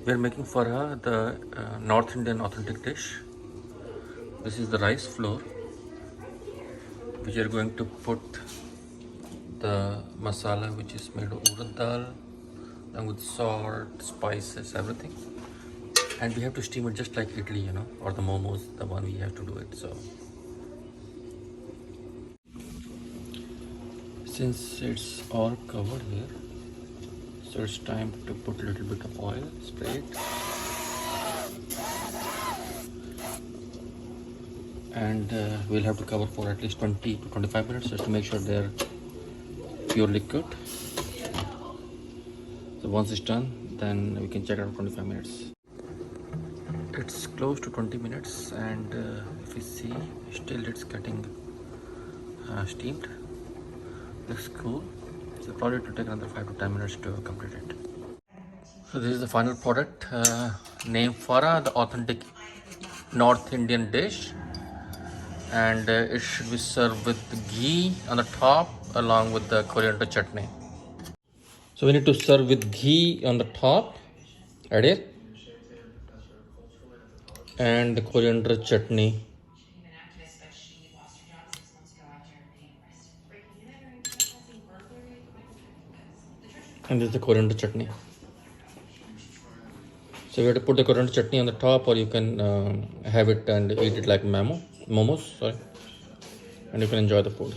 We are making Farah, the North Indian authentic dish. This is the rice flour, which are going to put the masala, which is made of urad dal, along with salt, spices, everything. And we have to steam it just like idli, or the momos, the one we have to do it. So, since it's all covered here, so it's time to put a little bit of oil, spray it. And we'll have to cover for at least 20 to 25 minutes just to make sure they're pure liquid. So once it's done, then we can check it out 25 minutes. It's close to 20 minutes, and if you see, still it's getting steamed. Looks cool. So probably it will take another 5 to 10 minutes to complete it. So this is the final product, named Farah, the authentic North Indian dish. And it should be served with ghee on the top along with the coriander chutney. So we need to serve with ghee on the top, right here, and the coriander chutney. And this is the coriander chutney. So we have to put the coriander chutney on the top, or you can have it and eat it like momos, sorry, and you can enjoy the food.